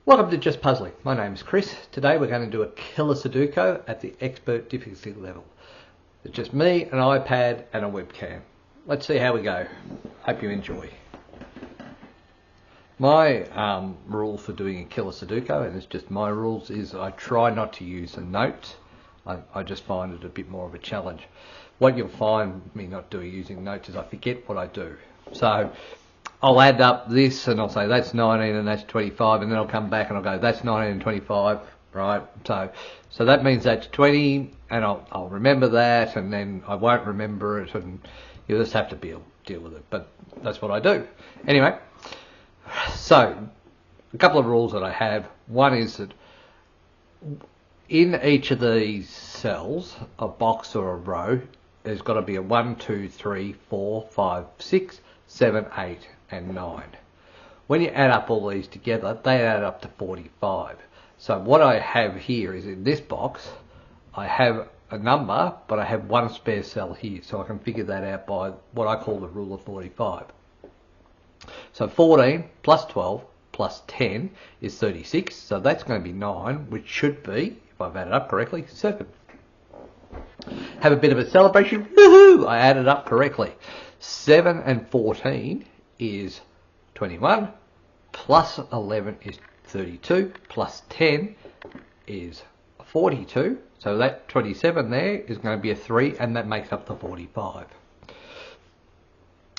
Welcome to Just Puzzling. My name is Chris. Today we're going to do a Killer Sudoku at the expert difficulty level. It's just me, an iPad and a webcam. Let's see how we go. Hope you enjoy. My rule for doing a Killer Sudoku, and it's just my rules, is I try not to use a note. I just find it a bit more of a challenge. What you'll find me not doing using notes is I forget what I do. So I'll add up this and I'll say that's 19 and that's 25, and then I'll come back and I'll go that's 19 and 25, right? So that means that's 20, and I'll remember that, and then I won't remember it, and you'll just have to deal with it. But that's what I do. Anyway, so a couple of rules that I have. One is that in each of these cells, a box or a row, there's got to be a 1, 2, 3, 4, 5, 6, 7, 8 and 9. When you add up all these together, they add up to 45. So what I have here is, in this box I have a number, but I have one spare cell here, so I can figure that out by what I call the rule of 45. So 14 plus 12 plus 10 is 36, so that's going to be 9, which should be, if I've added up correctly, 7. Have a bit of a celebration. Woohoo! I added up correctly. 7 and 14 is 21, plus 11 is 32, plus 10 is 42. So that 27 there is going to be a 3, and that makes up the 45.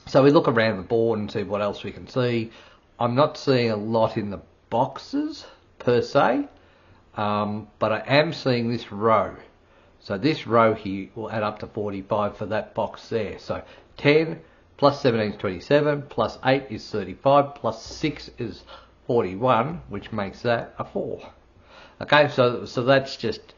So we look around the board and see what else we can see. I'm not seeing a lot in the boxes per se, but I am seeing this row. So this row here will add up to 45 for that box there. So 10 plus 17 is 27, plus 8 is 35, plus 6 is 41, which makes that a 4. Okay, so that's just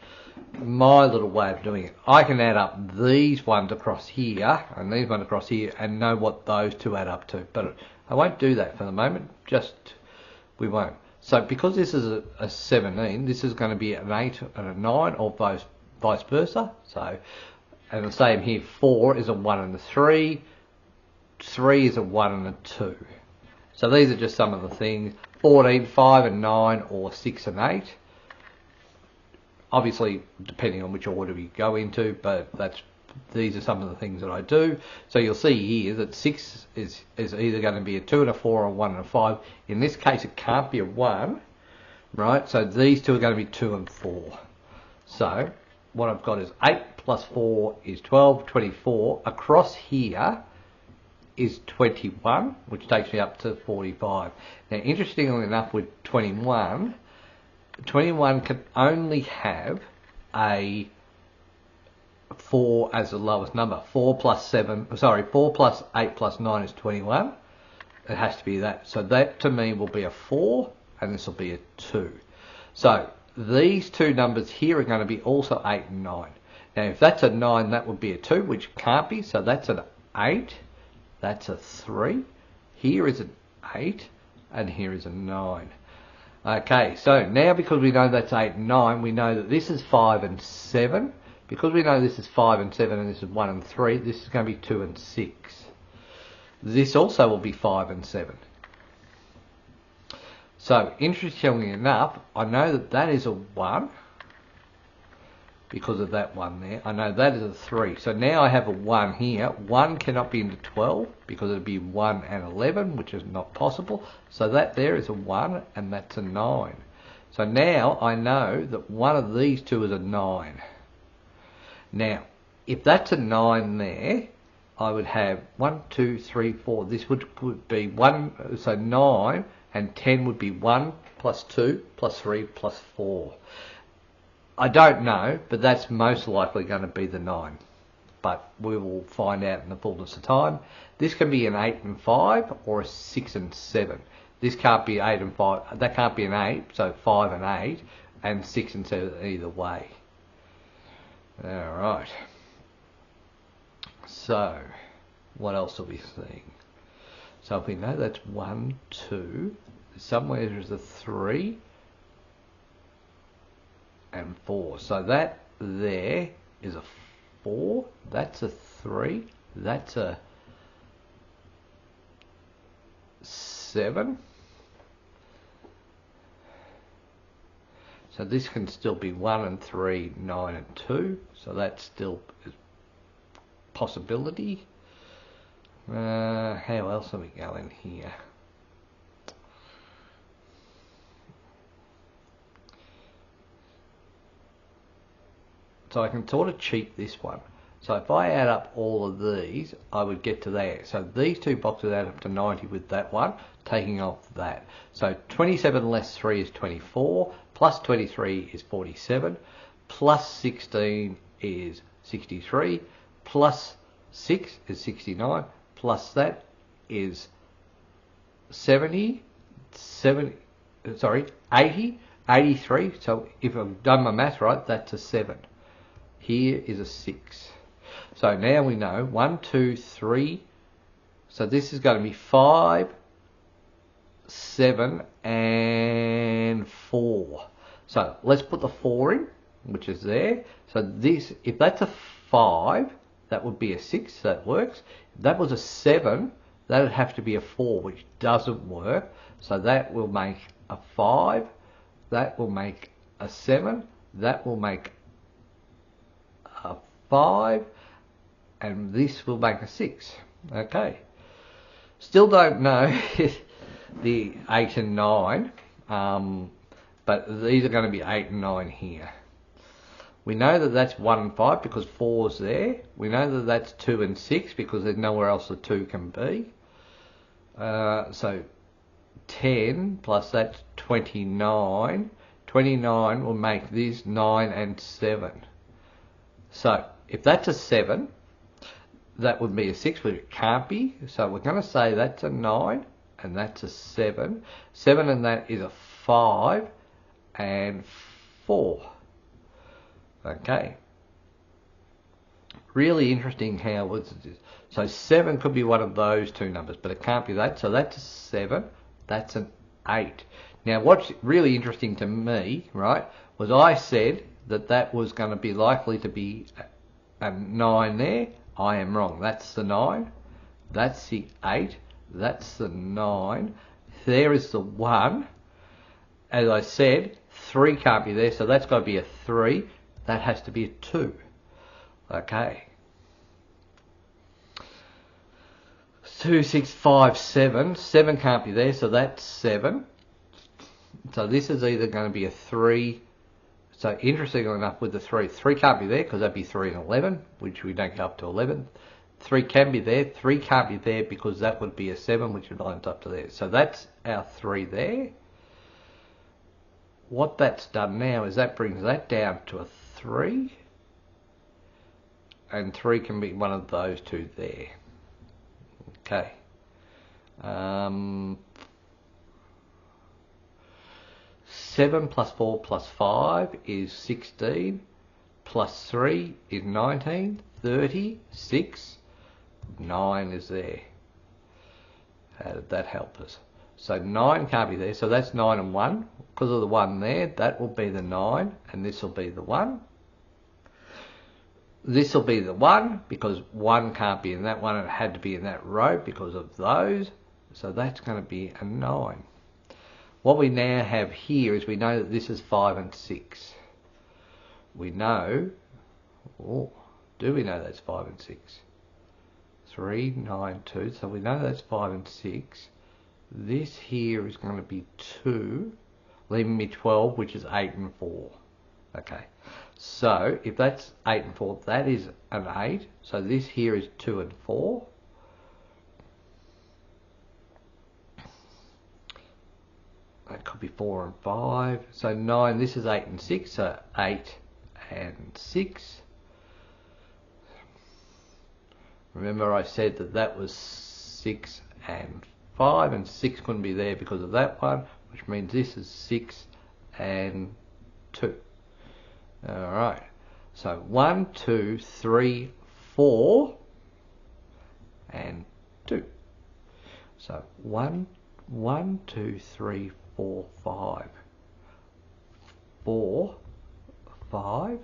my little way of doing it. I can add up these ones across here and these ones across here and know what those two add up to, but I won't do that for the moment. We won't. So because this is a 17, this is going to be an 8 and a 9, or vice versa. So, and the same here, 4 is a 1 and a 3, 3 is a 1 and a 2. So these are just some of the things. 14, 5 and 9, or 6 and 8. Obviously, depending on which order we go into, but these are some of the things that I do. So you'll see here that 6 is either going to be a 2 and a 4, or a 1 and a 5. In this case, it can't be a 1, right? So these two are going to be 2 and 4. So what I've got is 8 plus 4 is 12, 24. Across here is 21, which takes me up to 45. Now, interestingly enough, with 21 can only have a 4 as the lowest number. 4 plus 8 plus 9 is 21. It has to be that. So that to me will be a 4, and this will be a 2. So these two numbers here are going to be also 8 and 9. Now, if that's a 9, that would be a 2, which can't be. So that's an 8. That's a 3. Here is an 8, and here is a 9. Okay, so now because we know that's 8 and 9, we know that this is 5 and 7. Because we know this is 5 and 7 and this is 1 and 3, this is going to be 2 and 6. This also will be 5 and 7. So, interestingly enough, I know that that is a 1 because of that 1 there. I know that is a 3. So now I have a 1 here. 1 cannot be into 12 because it would be 1 and 11, which is not possible. So that there is a 1, and that's a 9. So now I know that one of these two is a 9. Now, if that's a 9 there, I would have 1, 2, 3, 4. This would be 1, so 9 and 10 would be 1 plus 2 plus 3 plus 4. I don't know, but that's most likely going to be the 9. But we will find out in the fullness of time. This can be an 8 and 5 or a 6 and 7. This can't be 8 and 5. That can't be an 8, so 5 and 8, and 6 and 7 either way. Alright. So, what else are we seeing? So if we know that's 1, 2, somewhere there's a 3 and 4. So that there is a 4, that's a 3, that's a 7, So this can still be 1 and 3, 9 and 2. So that's still a possibility. How else are we going here? So I can sort of cheat this one. So if I add up all of these, I would get to there. So these two boxes add up to 90 with that one, taking off that. So 27 less 3 is 24, plus 23 is 47, plus 16 is 63, plus 6 is 69, plus that is 80, 83. So if I've done my math right, that's a 7. Here is a 6. So now we know 1, 2, 3. So this is going to be 5, 7, and 4. So let's put the 4 in, which is there. So this, if that's a 5, that would be a 6. So that works. If that was a 7, that would have to be a 4, which doesn't work. So that will make a 5. That will make a 7. That will make a 5, and this will make a 6. Okay. Still don't know the 8 and 9, but these are going to be 8 and 9 here. We know that that's 1 and 5 because 4 is there. We know that that's 2 and 6 because there's nowhere else the 2 can be. So 10 plus that's 29. 29 will make this 9 and 7. So if that's a 7, that would be a 6, but it can't be. So we're going to say that's a 9 and that's a 7. 7 and that is a 5 and 4. Okay. Really interesting how it is. So 7 could be one of those two numbers, but it can't be that. So that's a 7. That's an 8. Now what's really interesting to me, right, was I said that that was going to be likely to be a 9 there. I am wrong. That's the 9. That's the 8. That's the 9. There is the 1. As I said, 3 can't be there, so that's got to be a 3. That has to be a 2. Okay. 2, 6, 5, 7. 7 can't be there, so that's 7. So this is either going to be a 3. So interestingly enough, with the 3 can't be there because that'd be 3 and 11, which we don't go up to 11. 3 can be there. 3 can't be there because that would be a 7, which lines up to there. So that's our 3 there. What that's done now is that brings that down to a 3. And 3 can be one of those two there. Okay. 7 plus 4 plus 5 is 16, plus 3 is 19, 30, 6, 9 is there. How did that help us? So 9 can't be there, so that's 9 and 1. Because of the 1 there, that will be the 9, and this will be the 1. This will be the 1, because 1 can't be in that one, it had to be in that row because of those. So that's going to be a 9. What we now have here is we know that this is 5 and 6. We know, do we know that's 5 and 6? 3, 9, 2, so we know that's 5 and 6. This here is going to be 2, leaving me 12, which is 8 and 4. Okay, so if that's 8 and 4, that is an 8. So this here is 2 and 4. That could be 4 and 5. So 9, this is 8 and 6, so 8 and 6. Remember I said that that was 6 and 5, and 6 couldn't be there because of that one, which means this is 6 and 2. Alright, so 1, 2, 3, 4 and 2. So 1, 2, 3, 4, 5. 4, 5.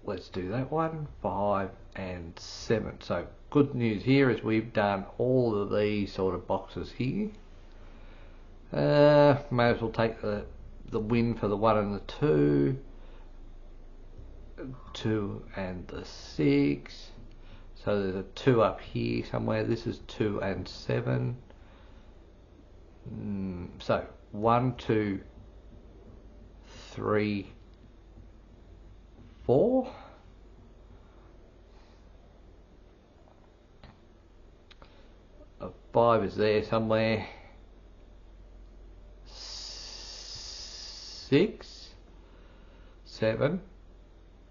Let's do that one. 5 and 7. So good news here is we've done all of these sort of boxes here. May as well take the the win for the 1 and the 2, 2 and the 6. So there's a 2 up here somewhere. This is 2 and 7. So 1, 2, 3, 4. A 5 is there somewhere. 6, 7.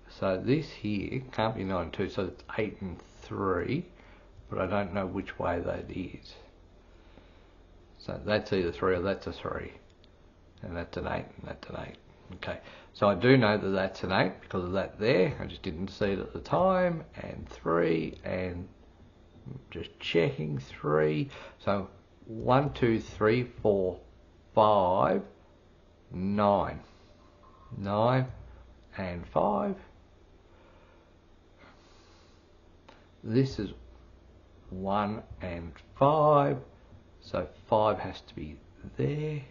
So this here can't be 9 and 2, so it's 8 and 3, but I don't know which way that is. So that's either 3 or that's a 3, and that's an 8 and that's an 8. Okay, so I do know that that's an 8 because of that there. I just didn't see it at the time. And 3, and just checking 3. So 1, 2, 3, 4, 5, 9. 9 and 5. This is 1 and 5. So 5 has to be there.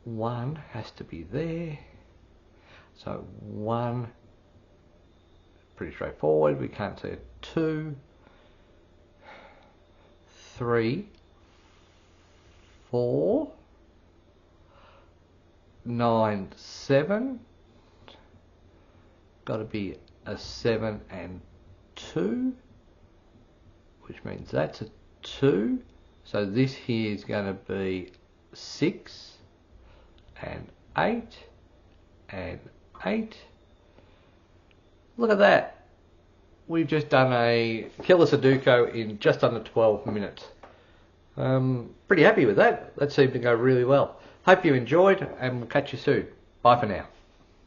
1 has to be there. So 1, pretty straightforward. We can't see a 2, 3, 4, 9, 7. Got to be a 7 and 2, which means that's a 2. So this here is going to be 6 and 8 and 8. Look at that. We've just done a Killer Sudoku in just under 12 minutes. Pretty happy with that. That seemed to go really well. Hope you enjoyed, and we'll catch you soon. Bye for now.